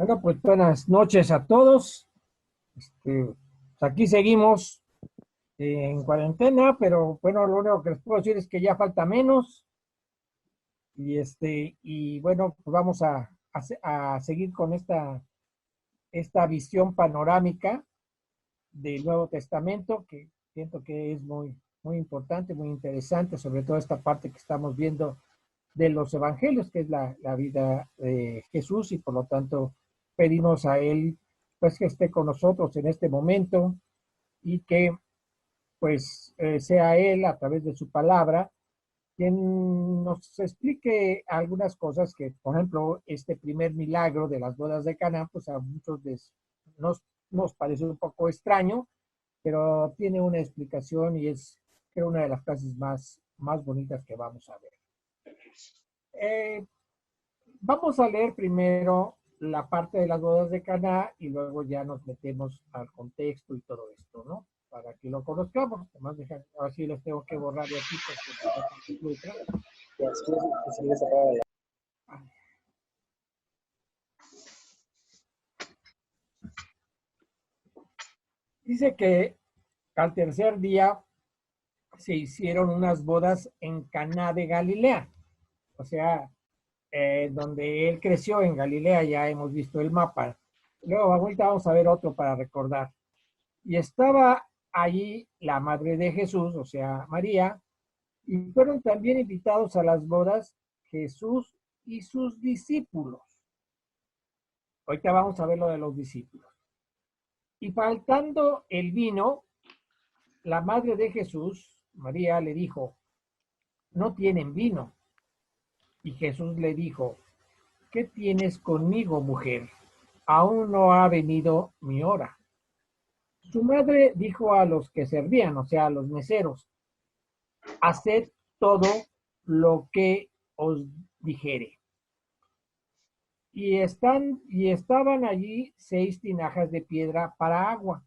Bueno, pues buenas noches a todos. Pues aquí seguimos en cuarentena, pero bueno, lo único que les puedo decir es que ya falta menos y bueno, pues vamos a seguir con esta visión panorámica del Nuevo Testamento, que siento que es muy importante, muy interesante, sobre todo esta parte que estamos viendo de los evangelios, que es la vida de Jesús, y por lo tanto pedimos a Él pues que esté con nosotros en este momento y que pues sea Él a través de su palabra quien nos explique algunas cosas que, por ejemplo, este primer milagro de las bodas de Caná, pues a muchos nos, nos parece un poco extraño, pero tiene una explicación y es creo una de las clases más bonitas que vamos a ver. Eh, Vamos a leer primero la parte de las bodas de Caná y luego ya nos metemos al contexto y todo esto, ¿no? Para que lo conozcamos. Además, ahora sí les tengo que borrar de aquí porque dice que al tercer día se hicieron unas bodas en Caná de Galilea, o sea, donde él creció en Galilea, ya hemos visto el mapa. Luego, ahorita vamos a ver otro para recordar. Y estaba allí la madre de Jesús, o sea, María, y fueron también invitados a las bodas Jesús y sus discípulos. Ahorita vamos a ver lo de los discípulos. Y faltando el vino, la madre de Jesús, María, le dijo, no tienen vino. Y Jesús le dijo, ¿qué tienes conmigo, mujer? Aún no ha venido mi hora. Su madre dijo a los que servían, o sea, a los meseros, haced todo lo que os dijere. Y estaban allí 6 tinajas de piedra para agua,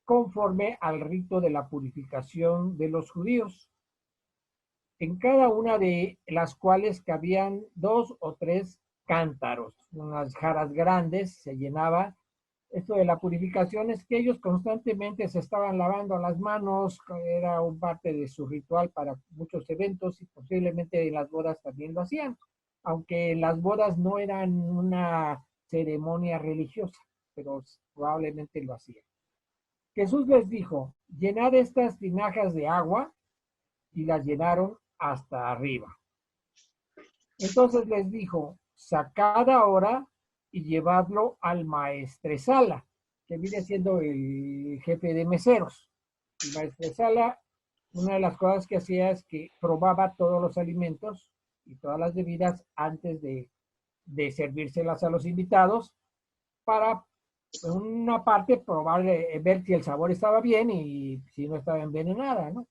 conforme al rito de la purificación de los judíos, en cada una de las cuales cabían 2 o 3 cántaros, unas jarras grandes, se llenaba. Esto de la purificación es que ellos constantemente se estaban lavando las manos, era un parte de su ritual para muchos eventos y posiblemente en las bodas también lo hacían, aunque las bodas no eran una ceremonia religiosa, pero probablemente lo hacían. Jesús les dijo, llenad estas tinajas de agua y las llenaron hasta arriba. Entonces les dijo, sacad ahora y llevadlo al maestresala, que viene siendo el jefe de meseros. El maestresala, una de las cosas que hacía es que probaba todos los alimentos y todas las bebidas antes de servírselas a los invitados para, en una parte, probar, ver si el sabor estaba bien y si no estaba envenenada, ¿no?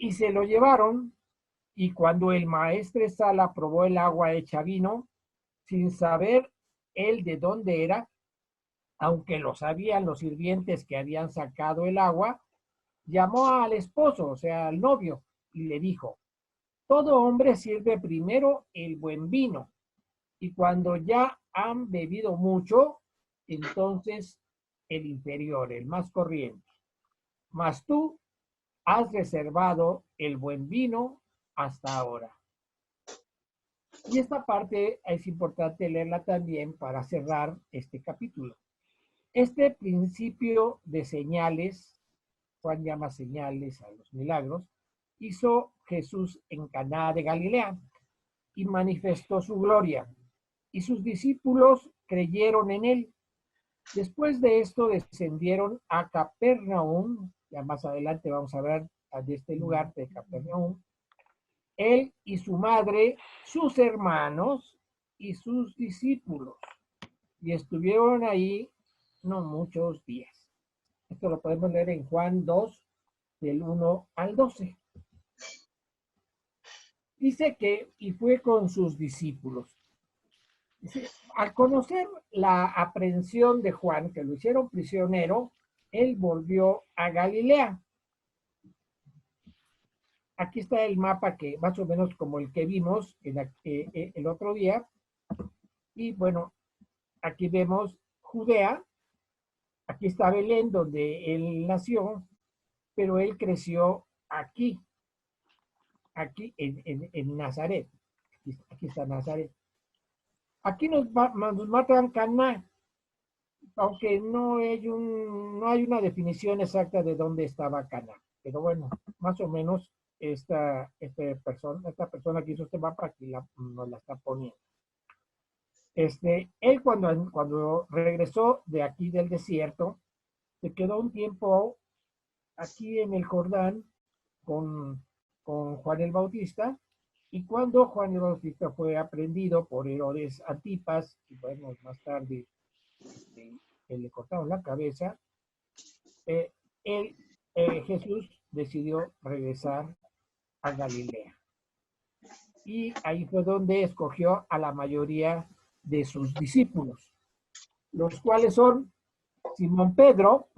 Y se lo llevaron. Y cuando el maestresala probó el agua hecha vino, sin saber él de dónde era, aunque lo sabían los sirvientes que habían sacado el agua, llamó al esposo, o sea, al novio, y le dijo, todo hombre sirve primero el buen vino, y cuando ya han bebido mucho, entonces el inferior, el más corriente. Mas tú has reservado el buen vino hasta ahora. Y esta parte es importante leerla también para cerrar este capítulo. Este principio de señales, Juan llama señales a los milagros, hizo Jesús en Caná de Galilea y manifestó su gloria. Y sus discípulos creyeron en él. Después de esto descendieron a Capernaum, ya más adelante vamos a ver de este lugar de Capernaum, él y su madre, sus hermanos y sus discípulos. Y estuvieron ahí no muchos días. Esto lo podemos leer en Juan 2, del 1 al 12. Dice que, y fue con sus discípulos. Dice, al conocer la aprehensión de Juan, que lo hicieron prisionero, él volvió a Galilea. Aquí está el mapa que más o menos como el que vimos el otro día. Y bueno, aquí vemos Judea, aquí está Belén, donde él nació, pero él creció aquí en Nazaret. Aquí está Nazaret. Aquí nos matan Caná, aunque no hay una definición exacta de dónde estaba Caná. Pero bueno, más o menos esta persona que hizo este mapa aquí nos la está poniendo. Él cuando regresó de aquí del desierto, se quedó un tiempo aquí en el Jordán con, con Juan el Bautista, y cuando Juan el Bautista fue aprendido por Herodes Antipas, y bueno, más tarde le cortaron la cabeza, eh, Jesús decidió regresar a Galilea. Y ahí fue donde escogió a la mayoría de sus discípulos, los cuales son Simón Pedro,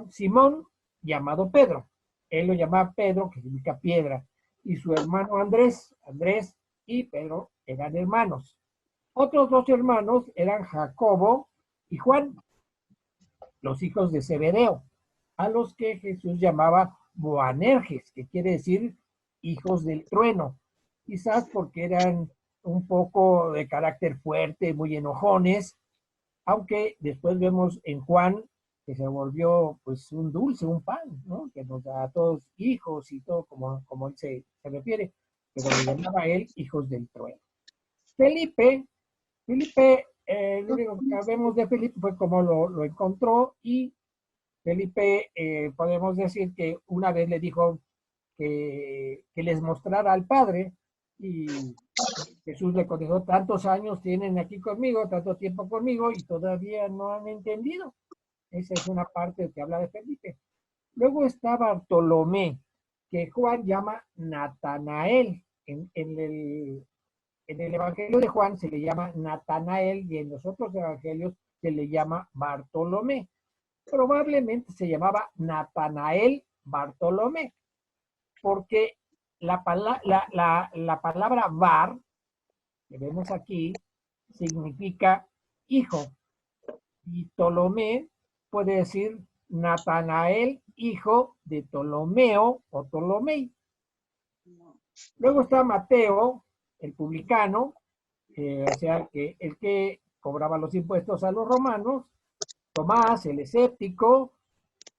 Simón llamado Pedro. Él lo llamaba Pedro, que significa piedra, y su hermano Andrés y Pedro eran hermanos. Otros dos hermanos eran Jacobo y Juan, los hijos de Zebedeo, a los que Jesús llamaba Boanerges, que quiere decir hijos del trueno, quizás porque eran un poco de carácter fuerte, muy enojones, aunque después vemos en Juan que se volvió pues un dulce, un pan, ¿no? Que nos da a todos hijos y todo como él se refiere, pero le llamaba a él hijos del trueno. Felipe, lo único que sabemos de Felipe fue cómo lo encontró, y Felipe, podemos decir que una vez le dijo que les mostrara al Padre, y Jesús le contestó: tantos años tienen aquí conmigo, tanto tiempo conmigo, y todavía no han entendido. Esa es una parte que habla de Felipe. Luego está Bartolomé, que Juan llama Natanael. En el Evangelio de Juan se le llama Natanael, y en los otros evangelios se le llama Bartolomé. Probablemente se llamaba Natanael Bartolomé, porque la palabra bar, que vemos aquí, significa hijo, y Ptolomé puede decir Natanael, hijo de Ptolomeo o Ptolomei. Luego está Mateo, el publicano, o sea, el que cobraba los impuestos a los romanos. Tomás, el escéptico.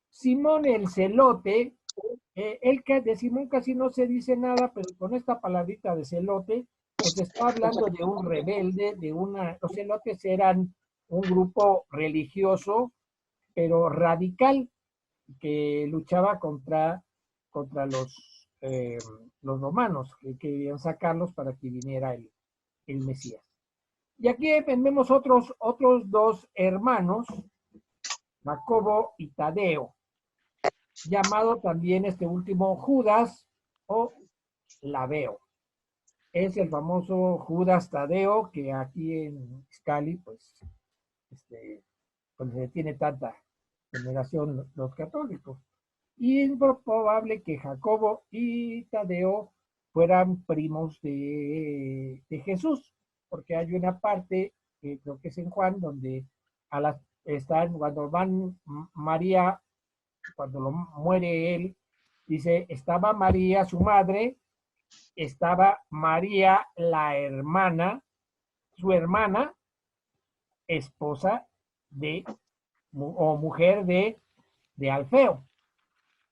Simón, el celote. De Simón casi no se dice nada, pero con esta palabrita de celote, pues está hablando de un rebelde, los celotes eran un grupo religioso, pero radical, que luchaba contra los romanos, que querían sacarlos para que viniera el Mesías. Y aquí vemos otros dos hermanos, Jacobo y Tadeo, llamado también este último Judas o Labeo. Es el famoso Judas Tadeo, que aquí en Iscali, pues se tiene tanta veneración los católicos. Y es probable que Jacobo y Tadeo fueran primos de Jesús, porque hay una parte, que creo que es en Juan, donde cuando van María, cuando muere él, dice: estaba María, su madre, estaba María, la hermana, su hermana, esposa o mujer de Alfeo.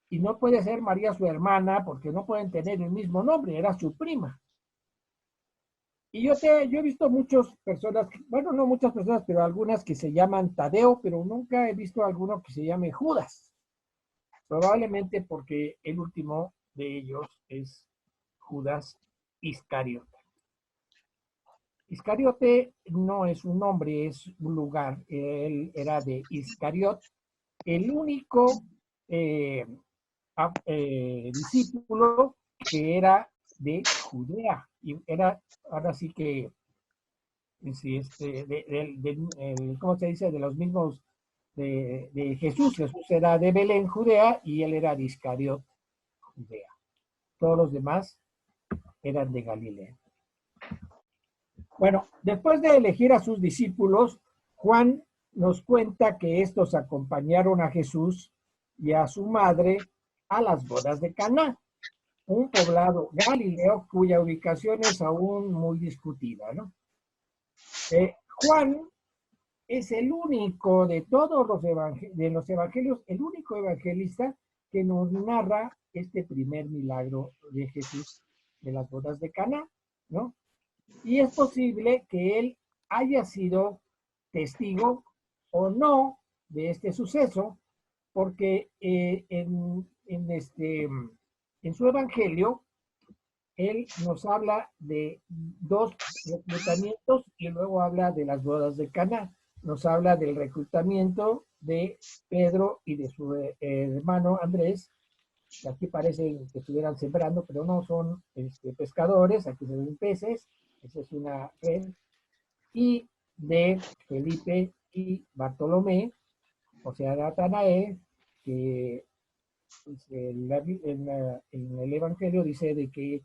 Y no puede ser María su hermana, porque no pueden tener el mismo nombre, era su prima. Y yo he visto muchas personas, bueno, no muchas personas, pero algunas que se llaman Tadeo, pero nunca he visto alguno que se llame Judas. Probablemente porque el último de ellos es Judas Iscariote. Iscariote no es un nombre, es un lugar. Él era de Iscariot, el único discípulo que era de Judea. Y era, ahora sí que, ¿cómo se dice? De los mismos de Jesús. Jesús era de Belén, Judea, y él era de Iscariot, Judea. Todos los demás eran de Galilea. Bueno, después de elegir a sus discípulos, Juan nos cuenta que estos acompañaron a Jesús y a su madre a las bodas de Caná, un poblado galileo cuya ubicación es aún muy discutida, ¿no? Juan es el único de todos de los evangelios, el único evangelista que nos narra este primer milagro de Jesús de las bodas de Caná, ¿no? Y es posible que él haya sido testigo o no de este suceso, porque en su evangelio él nos habla de dos reclutamientos y luego habla de las bodas de Caná. Nos habla del reclutamiento de Pedro y de su hermano Andrés, que aquí parece que estuvieran sembrando, pero no, son pescadores, aquí se ven peces, esa es una red, y de Felipe y Bartolomé, o sea, Natanael, que pues, en el Evangelio dice de que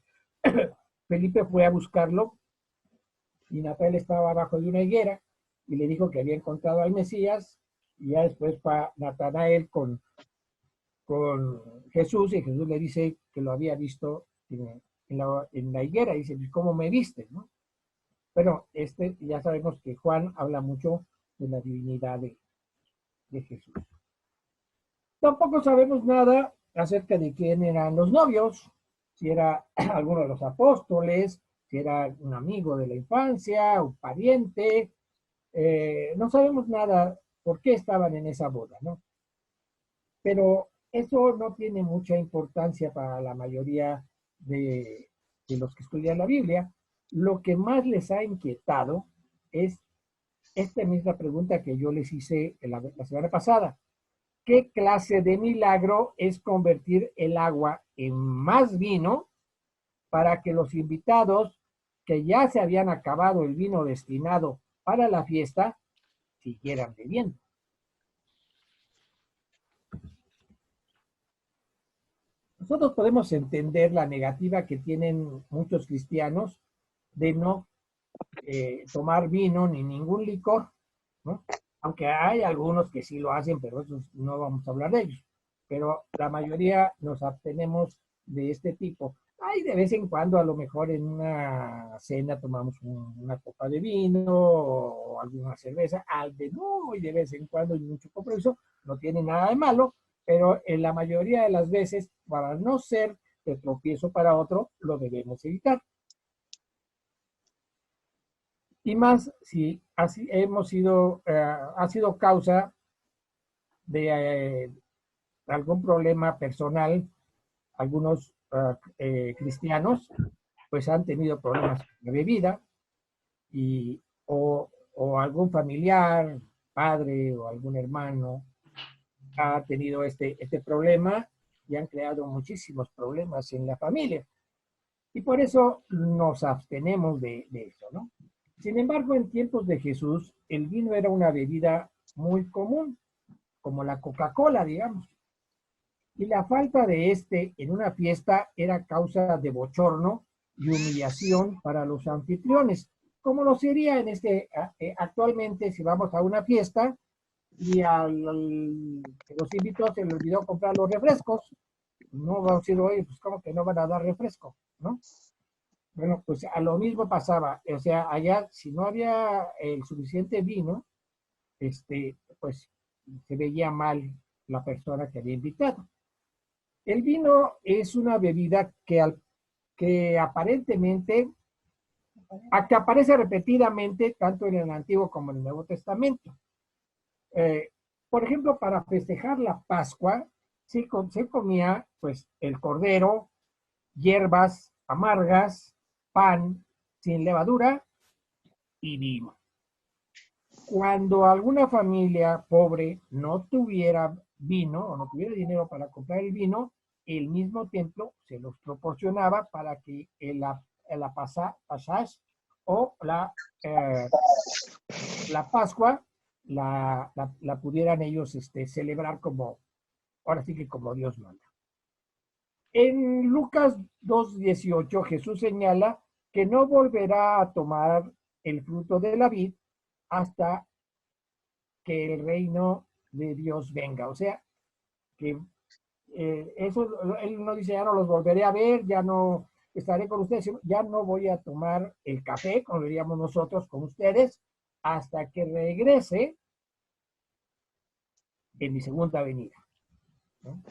Felipe fue a buscarlo y Natanael estaba abajo de una higuera y le dijo que había encontrado al Mesías, y ya después va Natanael con Jesús, y Jesús le dice que lo había visto en la higuera, y dice, ¿cómo me viste? ¿No? Pero ya sabemos que Juan habla mucho de la divinidad de Jesús. Tampoco sabemos nada acerca de quién eran los novios, si era alguno de los apóstoles, si era un amigo de la infancia, un pariente. No sabemos nada por qué estaban en esa boda, ¿no? Pero eso no tiene mucha importancia para la mayoría de los que estudian la Biblia. Lo que más les ha inquietado es esta misma pregunta que yo les hice la semana pasada. ¿Qué clase de milagro es convertir el agua en más vino para que los invitados que ya se habían acabado el vino destinado para la fiesta siguieran bebiendo? Nosotros podemos entender la negativa que tienen muchos cristianos de no tomar vino ni ningún licor, ¿no? Aunque hay algunos que sí lo hacen, pero esos no vamos a hablar de ellos. Pero la mayoría nos abstenemos de este tipo. Hay de vez en cuando, a lo mejor en una cena tomamos una copa de vino o alguna cerveza, al de muy de vez en cuando y mucho compromiso, no tiene nada de malo, pero en la mayoría de las veces, para no ser de tropiezo para otro, lo debemos evitar. Y más si así ha sido causa de algún problema personal. Algunos cristianos pues han tenido problemas de bebida, o algún familiar, padre o algún hermano ha tenido este problema y han creado muchísimos problemas en la familia. Y por eso nos abstenemos de eso, ¿no? Sin embargo, en tiempos de Jesús, el vino era una bebida muy común, como la Coca-Cola, digamos. Y la falta de en una fiesta era causa de bochorno y humillación para los anfitriones, como lo sería actualmente si vamos a una fiesta y los invitados se les olvidó comprar los refrescos. No vamos a decir, oye, pues como que no van a dar refresco, ¿no? Bueno, pues a lo mismo pasaba, o sea, allá si no había el suficiente vino, pues se veía mal la persona que había invitado. El vino es una bebida que aparentemente, que aparece repetidamente tanto en el Antiguo como en el Nuevo Testamento. Eh, por ejemplo, para festejar la Pascua, se comía pues el cordero, hierbas amargas, pan sin levadura y vino. Cuando alguna familia pobre no tuviera vino o no tuviera dinero para comprar el vino, el mismo templo se los proporcionaba para que la Pasaj o la Pascua la pudieran ellos celebrar como, ahora sí que como Dios manda. En Lucas 2:18 Jesús señala que no volverá a tomar el fruto de la vid hasta que el reino de Dios venga. O sea, que eso, él no dice, ya no los volveré a ver, ya no estaré con ustedes, ya no voy a tomar el café, como diríamos nosotros, con ustedes, hasta que regrese en mi segunda venida, ¿no?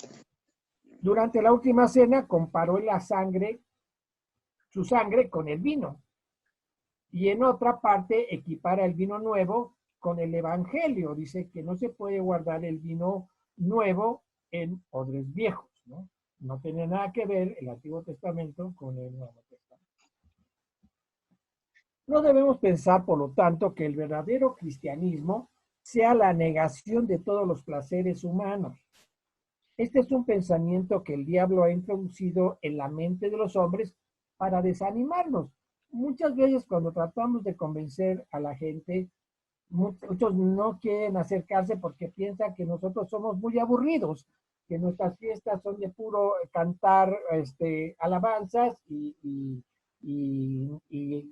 Durante la última cena comparó su sangre con el vino, y en otra parte equipara el vino nuevo con el evangelio. Dice que no se puede guardar el vino nuevo en odres viejos, ¿no? No tiene nada que ver el Antiguo Testamento con el Nuevo Testamento. No debemos pensar, por lo tanto, que el verdadero cristianismo sea la negación de todos los placeres humanos. Este es un pensamiento que el diablo ha introducido en la mente de los hombres para desanimarnos. Muchas veces cuando tratamos de convencer a la gente, muchos no quieren acercarse porque piensan que nosotros somos muy aburridos, que nuestras fiestas son de puro cantar alabanzas y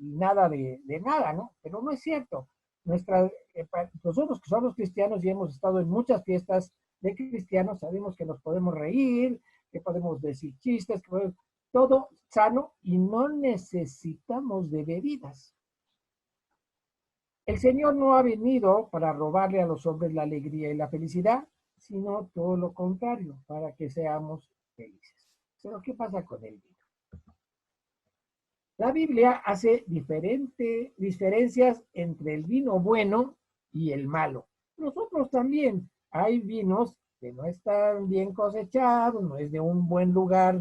nada de nada, ¿no? Pero no es cierto. Nosotros que somos cristianos y hemos estado en muchas fiestas de cristianos, sabemos que nos podemos reír, que podemos decir chistes, todo sano y no necesitamos de bebidas. El Señor no ha venido para robarle a los hombres la alegría y la felicidad, sino todo lo contrario, para que seamos felices. Pero ¿qué pasa con el vino? La Biblia hace diferencias entre el vino bueno y el malo. Nosotros también hay vinos que no están bien cosechados, no es de un buen lugar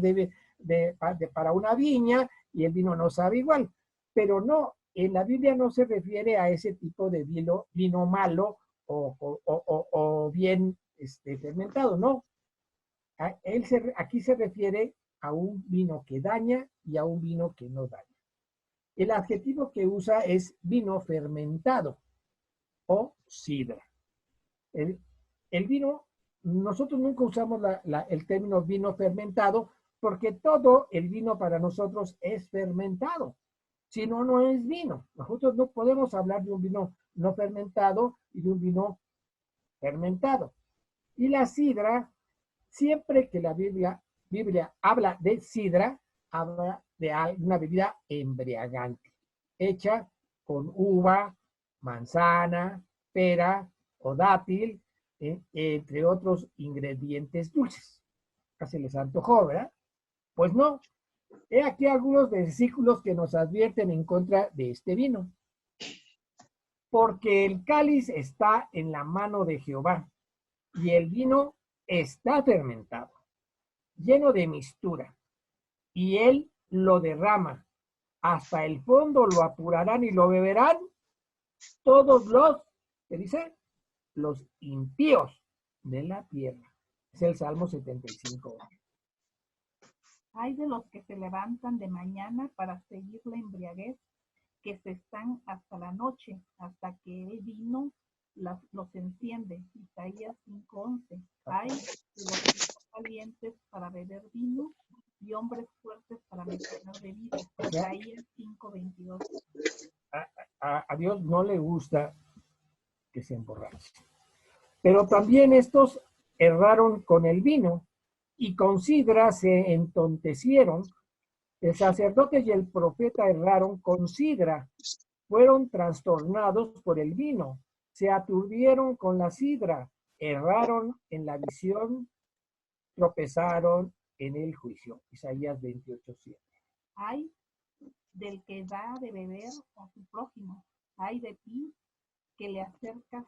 para una viña y el vino no sabe igual. Pero no, en la Biblia no se refiere a ese tipo de vino malo o bien fermentado, no. Aquí se refiere a un vino que daña y a un vino que no daña. El adjetivo que usa es vino fermentado o sidra. El vino, nosotros nunca usamos el término vino fermentado porque todo el vino para nosotros es fermentado. Si no, no es vino. Nosotros no podemos hablar de un vino no fermentado y de un vino fermentado. Y la sidra, siempre que la Biblia habla de sidra, habla de una bebida embriagante, hecha con uva, manzana, pera o dátil, entre otros ingredientes dulces. Casi les antojó, ¿verdad? Pues no. He aquí algunos versículos que nos advierten en contra de este vino. Porque el cáliz está en la mano de Jehová, y el vino está fermentado, lleno de mistura, y él lo derrama. Hasta el fondo lo apurarán y lo beberán todos ¿qué dice? Los impíos de la tierra. Es el Salmo 75. Hay de los que se levantan de mañana para seguir la embriaguez, que se están hasta la noche, hasta que el vino los enciende. Isaías 5:11. Hay de los que son valientes para beber vino y hombres fuertes para mezclar bebidas. Isaías 5:22. A Dios no le gusta que se emborrachen. Pero también estos erraron con el vino y con sidra se entontecieron. El sacerdote y el profeta erraron con sidra, fueron trastornados por el vino, se aturdieron con la sidra, erraron en la visión, tropezaron en el juicio. Isaías 28:7. Hay del que da de beber a su prójimo. Hay de ti que le acercas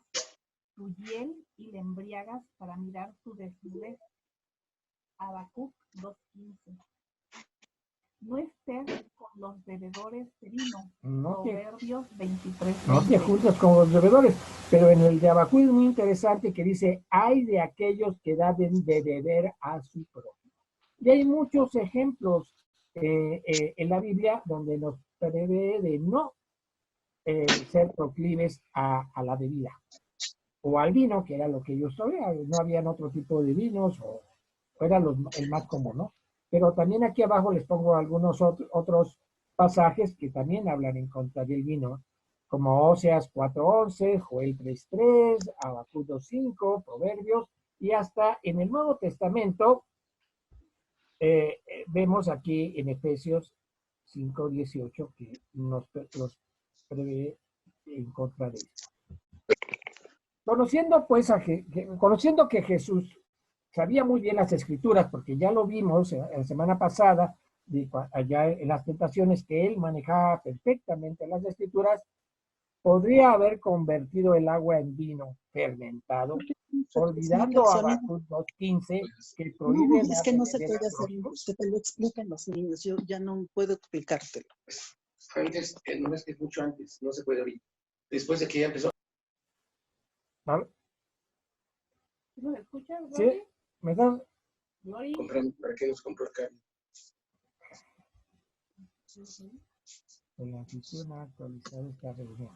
tu hiel y le embriagas para mirar su desnudez. Habacuc 2:15. No estés con los bebedores de vino. No Proverbios 23:20. No te juntas con los bebedores. Pero en el de Habacuc es muy interesante que dice, hay de aquellos que dan de beber a su prójimo. Y hay muchos ejemplos en la Biblia donde nos prevé de no ser proclives a la bebida o al vino, que era lo que ellos sabían. No habían otro tipo de vinos o era el más común, ¿no? Pero también aquí abajo les pongo algunos otros pasajes que también hablan en contra del vino, como Oseas 4:11, Joel 3:3, Habacuc 2:5, Proverbios, y hasta en el Nuevo Testamento vemos aquí en Efesios 5:18 que nos prevé en contra de esto. Conociendo pues conociendo que Jesús sabía muy bien las escrituras, porque ya lo vimos la semana pasada, allá en las tentaciones, que él manejaba perfectamente las escrituras, podría haber convertido el agua en vino fermentado, olvidando a Habacuc 2:15, que prohíbe es que no se beber puede a hacer, otros. que te lo expliquen los niños, yo ya no puedo explicártelo. Antes, no es que mucho antes, no se puede ahorita. Después de que ya empezó. ¿Vale? ¿Nos escuchas, ¿Sí? Glory? ¿Me das? Glory. Comprando, ¿para qué nos compró carne? El anfitrión ha actualizado esta reunión.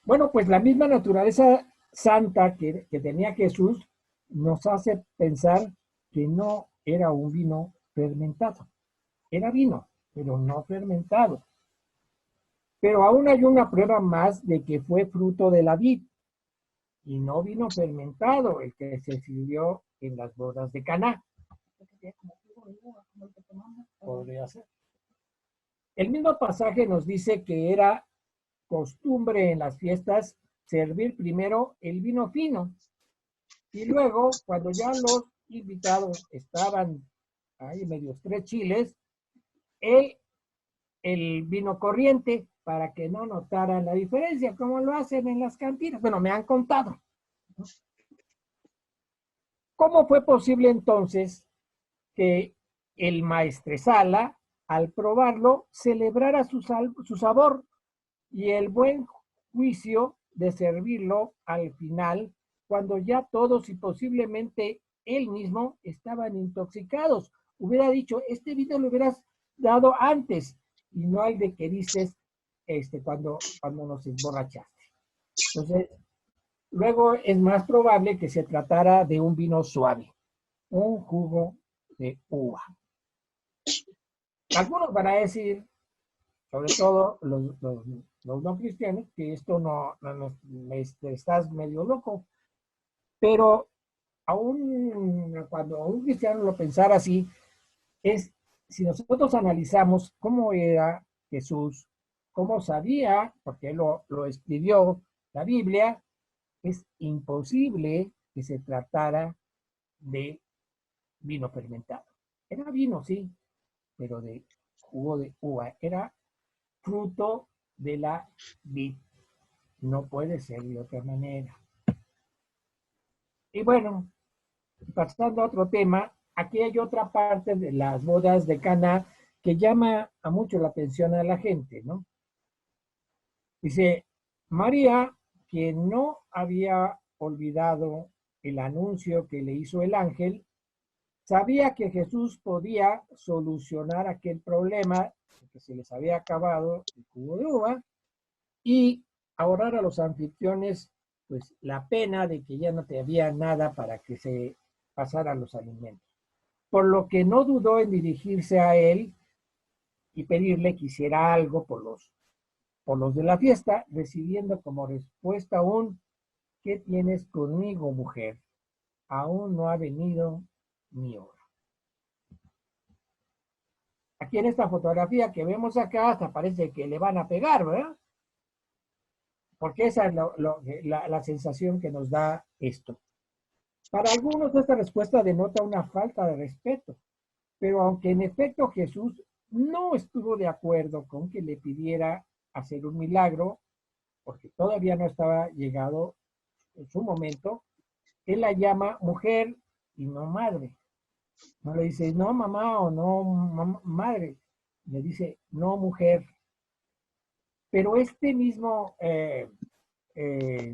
Bueno, pues la misma naturaleza santa que tenía Jesús nos hace pensar que no era un vino fermentado. Era vino, pero no fermentado. Pero aún hay una prueba más de que fue fruto de la vid y no vino fermentado, el que se sirvió en las bodas de Caná. Podría ser. El mismo pasaje nos dice que era costumbre en las fiestas servir primero el vino fino y luego, cuando ya los invitados estaban ahí medios tres chiles, el vino corriente, para que no notaran la diferencia, como lo hacen en las cantinas. Bueno, me han contado. ¿Cómo fue posible entonces que el maestresala, al probarlo, celebrara su sabor y el buen juicio de servirlo al final, cuando ya todos y posiblemente él mismo estaban intoxicados? Hubiera dicho, este vino lo hubieras dado antes, y no hay de que dices cuando nos emborrachaste. Entonces, luego es más probable que se tratara de un vino suave, un jugo de uva. Algunos van a decir, sobre todo los no cristianos, que esto no estás medio loco, pero aún cuando un cristiano lo pensara así, si nosotros analizamos cómo era Jesús, cómo sabía, porque él lo escribió la Biblia, es imposible que se tratara de vino fermentado. Era vino, sí, pero de jugo de uva. Era fruto de la vid. No puede ser de otra manera. Y bueno, pasando a otro tema, aquí hay otra parte de las bodas de Caná que llama a mucho la atención a la gente, ¿no? Dice, María, quien no había olvidado el anuncio que le hizo el ángel, sabía que Jesús podía solucionar aquel problema, que se les había acabado el jugo de uva, y ahorrar a los anfitriones pues la pena de que ya no te había nada para que se pasaran los alimentos. Por lo que no dudó en dirigirse a él y pedirle que hiciera algo por los de la fiesta, recibiendo como respuesta ¿qué tienes conmigo, mujer? Aún no ha venido mi hora. Aquí en esta fotografía que vemos acá, hasta parece que le van a pegar, ¿verdad? Porque esa es la sensación que nos da esto. Para algunos esta respuesta denota una falta de respeto, pero aunque en efecto Jesús no estuvo de acuerdo con que le pidiera hacer un milagro, porque todavía no estaba llegado en su momento, él la llama mujer y no madre. No le dice no mamá o no madre, le dice no mujer. Pero este mismo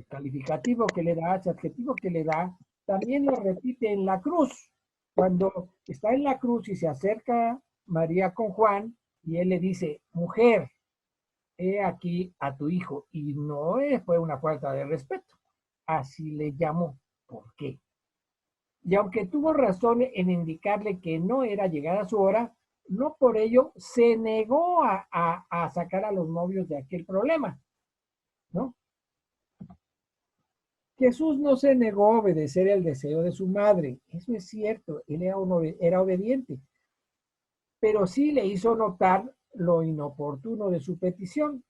calificativo que le da, ese adjetivo que le da, también lo repite en la cruz. Cuando está en la cruz y se acerca María con Juan y él le dice, mujer, he aquí a tu hijo. Y no fue una falta de respeto. Así le llamó. ¿Por qué? Y aunque tuvo razón en indicarle que no era llegada su hora, no por ello se negó a sacar a los novios de aquel problema, ¿no? Jesús no se negó a obedecer el deseo de su madre, eso es cierto, él era obediente, pero sí le hizo notar lo inoportuno de su petición.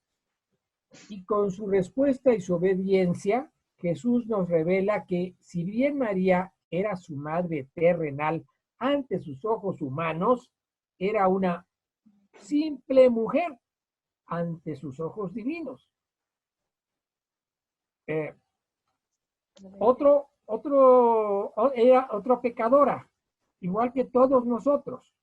Y con su respuesta y su obediencia, Jesús nos revela que si bien María era su madre terrenal ante sus ojos humanos, era una simple mujer ante sus ojos divinos. Era otra pecadora, igual que todos nosotros,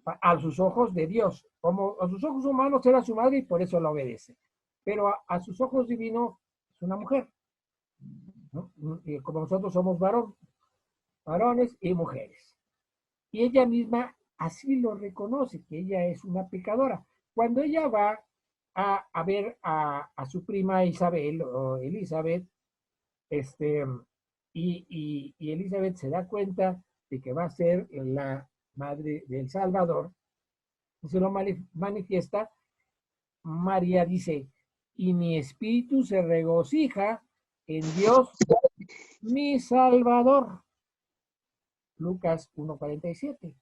a sus ojos de Dios. Como a sus ojos humanos era su madre y por eso la obedece. Pero a sus ojos divinos es una mujer, ¿no? Y como nosotros somos varones y mujeres. Y ella misma así lo reconoce, que ella es una pecadora. Cuando ella va a ver a su prima Isabel o Elizabeth, y Elizabeth se da cuenta de que va a ser la madre del Salvador, se lo manifiesta. María dice, y mi espíritu se regocija en Dios, mi Salvador. Lucas 1:47.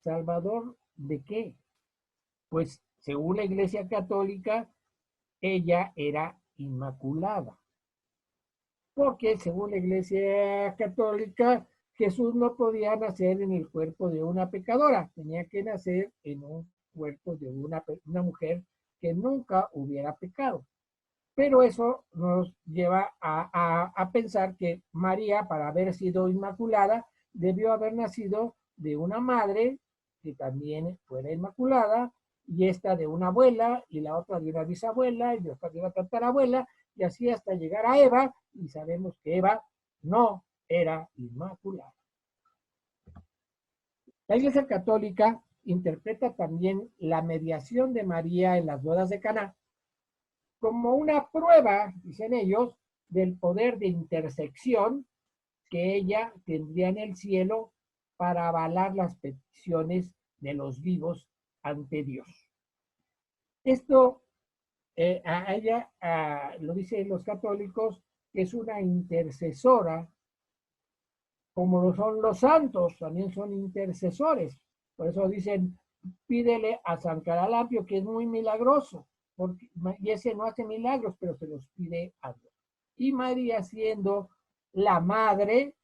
¿Salvador de qué? Pues según la Iglesia Católica, ella era inmaculada. Porque según la Iglesia Católica, Jesús no podía nacer en el cuerpo de una pecadora, tenía que nacer en un cuerpo de una mujer que nunca hubiera pecado. Pero eso nos lleva a pensar que María, para haber sido inmaculada, debió haber nacido de una madre que también fuera inmaculada, y esta de una abuela, y la otra de una bisabuela, y otra de una tatarabuela, y así hasta llegar a Eva, y sabemos que Eva no era inmaculada. La Iglesia Católica interpreta también la mediación de María en las bodas de Caná como una prueba, dicen ellos, del poder de intersección que ella tendría en el cielo para avalar las peticiones de los vivos ante Dios. Esto a ella lo dicen los católicos, que es una intercesora, como lo son los santos, también son intercesores. Por eso dicen, pídele a San Caralapio, que es muy milagroso, porque, y ese no hace milagros, pero se los pide a Dios. Y María, siendo la madre,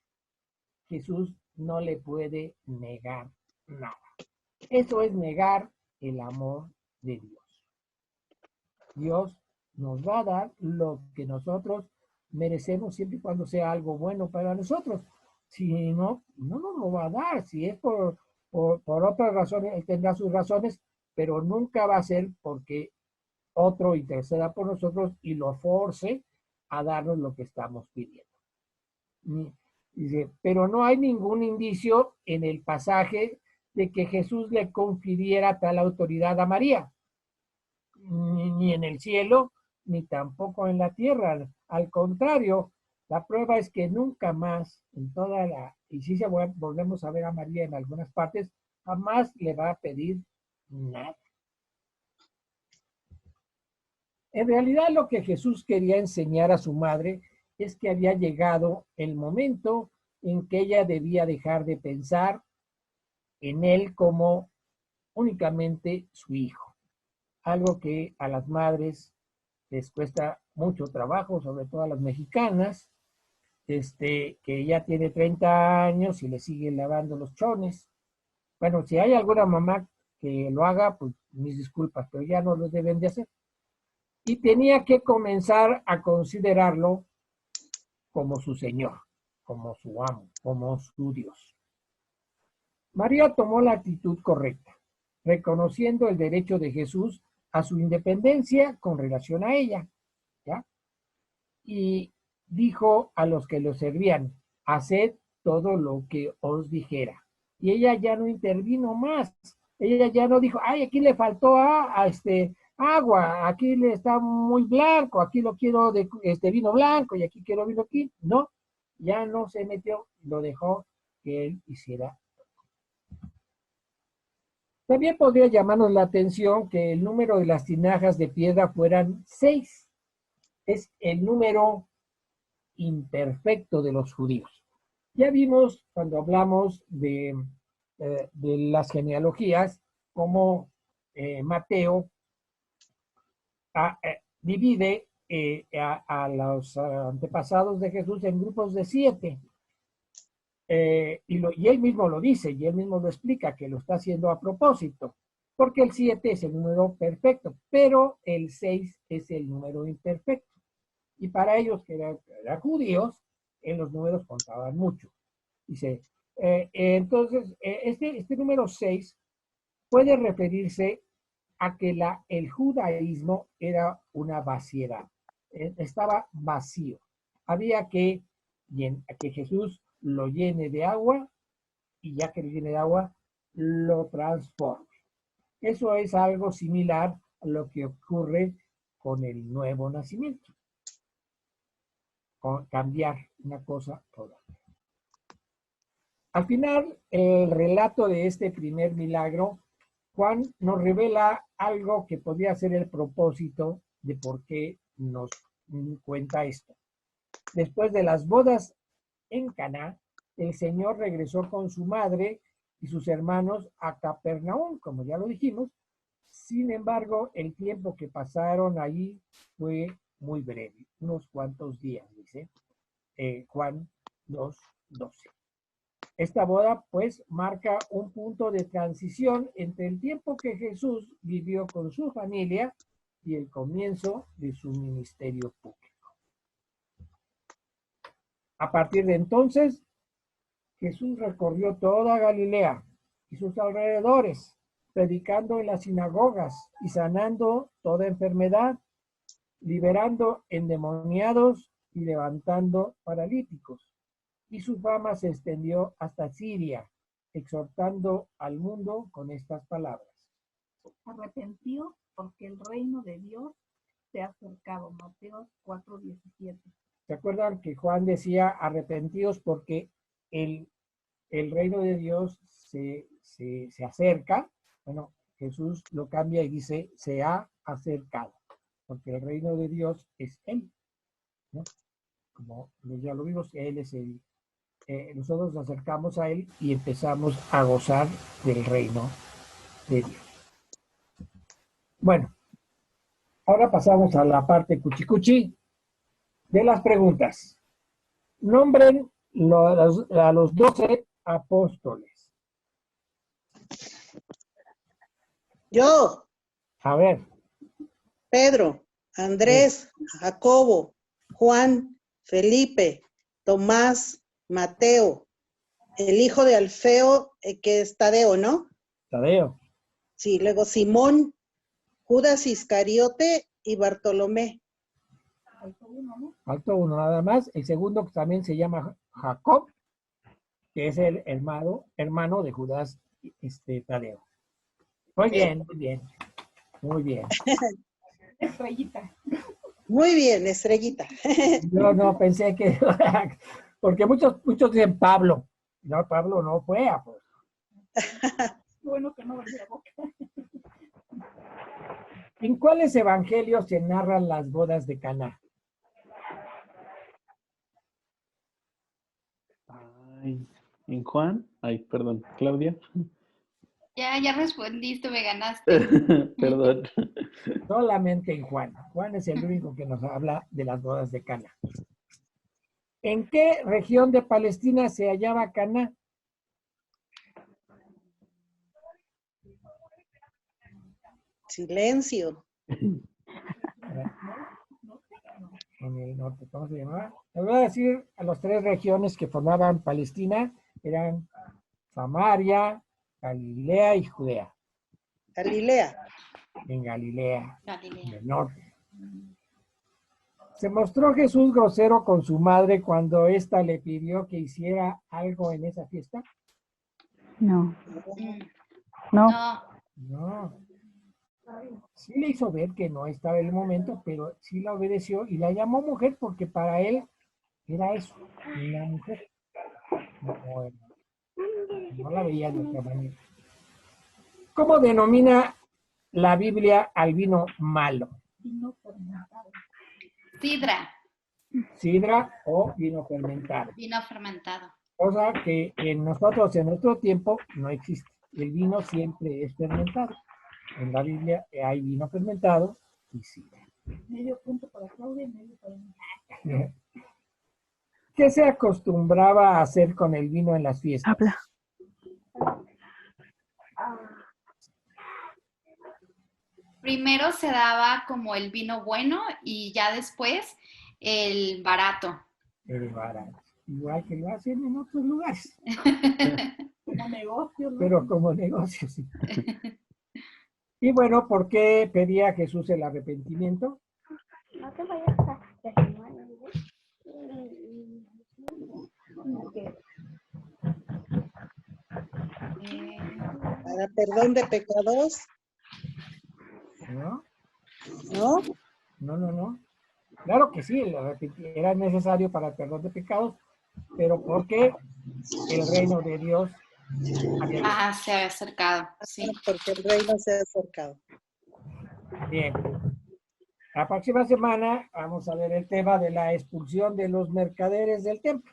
Jesús no le puede negar nada. Eso es negar el amor de Dios. Dios nos va a dar lo que nosotros merecemos siempre y cuando sea algo bueno para nosotros. Si no, no nos lo va a dar. Si es por otras razones, él tendrá sus razones, pero nunca va a ser porque otro interceda por nosotros y lo force a darnos lo que estamos pidiendo. Dice, pero no hay ningún indicio en el pasaje de que Jesús le confiriera tal autoridad a María, ni en el cielo, ni tampoco en la tierra. Al contrario, la prueba es que nunca más, en toda la, y si volvemos a ver a María en algunas partes, jamás le va a pedir nada. En realidad lo que Jesús quería enseñar a su madre es que había llegado el momento en que ella debía dejar de pensar en él como únicamente su hijo. Algo que a las madres les cuesta mucho trabajo, sobre todo a las mexicanas, que ya tiene 30 años y le siguen lavando los chones. Bueno, si hay alguna mamá que lo haga, pues mis disculpas, pero ya no lo deben de hacer. Y tenía que comenzar a considerarlo como su Señor, como su amo, como su Dios. María tomó la actitud correcta, reconociendo el derecho de Jesús a su independencia con relación a ella, ¿ya? Y dijo a los que lo servían, haced todo lo que os dijera. Y ella ya no intervino más. Ella ya no dijo, ay, aquí le faltó agua, aquí le está muy blanco, aquí lo quiero de vino blanco y aquí quiero vino aquí. No, ya no se metió, lo dejó que él hiciera. También podría llamarnos la atención que el número de las tinajas de piedra fueran 6. Es el número imperfecto de los judíos. Ya vimos cuando hablamos de las genealogías, cómo Mateo divide a los antepasados de Jesús en grupos de 7. Y él mismo lo dice, y él mismo lo explica, que lo está haciendo a propósito, porque el 7 es el número perfecto, pero el 6 es el número imperfecto. Y para ellos, que eran judíos, en los números contaban mucho. Dice, entonces, este número 6 puede referirse a que el judaísmo era una vaciedad, estaba vacío. Había que Jesús lo llene de agua, y ya que lo llene de agua, lo transforme. Eso es algo similar a lo que ocurre con el nuevo nacimiento. Con cambiar una cosa por otra. Al final, el relato de este primer milagro, Juan nos revela algo que podría ser el propósito de por qué nos cuenta esto. Después de las bodas en Caná, el Señor regresó con su madre y sus hermanos a Capernaum, como ya lo dijimos. Sin embargo, el tiempo que pasaron allí fue muy breve, unos cuantos días, dice Juan 2:12. Esta boda, pues, marca un punto de transición entre el tiempo que Jesús vivió con su familia y el comienzo de su ministerio público. A partir de entonces, Jesús recorrió toda Galilea y sus alrededores, predicando en las sinagogas y sanando toda enfermedad, liberando endemoniados y levantando paralíticos. Y su fama se extendió hasta Siria, exhortando al mundo con estas palabras. Arrepentíos porque el reino de Dios se ha acercado. Mateo 4:17. ¿Se acuerdan que Juan decía arrepentidos porque el reino de Dios se acerca? Bueno, Jesús lo cambia y dice se ha acercado, porque el reino de Dios es Él, ¿no? Como ya lo vimos, Él es nosotros nos acercamos a Él y empezamos a gozar del reino de Dios. Bueno, ahora pasamos a la parte cuchicuchi de las preguntas. Nombren a los 12 apóstoles. Yo, A ver. Pedro, Andrés, Jacobo, Juan, Felipe, Tomás, Mateo, el hijo de Alfeo, que es Tadeo, ¿no? Tadeo. Sí, luego Simón, Judas Iscariote y Bartolomé. Faltó uno nada más. El segundo también se llama Jacob, que es el hermano de Judas Tadeo. Muy bien, muy bien. Muy bien. Estrellita. Muy bien, estrellita. Yo no pensé que... Porque muchos dicen Pablo. No, Pablo no fue apóstol. Bueno que no abrí la boca. ¿En cuáles evangelios se narran las bodas de Caná? Ay, ¿en Juan? Ay, perdón, Claudia. Ya respondiste, me ganaste. Perdón. Solamente en Juan. Juan es el único que nos habla de las bodas de Caná. ¿En qué región de Palestina se hallaba Caná? Silencio. En el norte, ¿cómo se llamaba? Le voy a decir a las 3 regiones que formaban Palestina, eran Samaria, Galilea y Judea. Galilea. En Galilea, Galilea. en el norte. ¿Se mostró Jesús grosero con su madre cuando ésta le pidió que hiciera algo en esa fiesta? No. Mm, No. No, No. Sí le hizo ver que no estaba el momento, pero sí la obedeció y la llamó mujer porque para él era eso, una mujer. No la veía de otra manera. ¿Cómo denomina la Biblia al vino malo? Vino fermentado. Sidra, Sidra o vino fermentado. vino fermentado. Cosa que en nosotros, en nuestro tiempo, no existe. El vino siempre es fermentado. En la Biblia hay vino fermentado y sidra. Medio punto para Claudia y medio para mí. ¿Qué se acostumbraba a hacer con el vino en las fiestas? Habla. Primero se daba como el vino bueno y ya después el barato. El barato. Igual que lo hacen en otros lugares, Como negocio, ¿no? pero como negocio, sí. Y bueno, ¿por qué pedía Jesús el arrepentimiento? No te vayas a lastimar, Para perdón de pecados, ¿No? ¿no? No. Claro que sí, el arrepentimiento era necesario para el perdón de pecados, pero ¿por qué el reino de Dios había llegado? Ajá, se había acercado, sí. Porque el reino se ha acercado. Bien. La próxima semana vamos a ver el tema de la expulsión de los mercaderes del templo.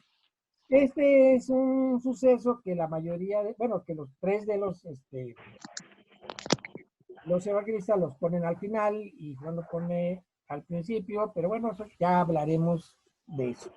Este es un suceso que la mayoría, que los tres de los evangelistas los ponen al final y Juan lo pone al principio, pero bueno, ya hablaremos de eso.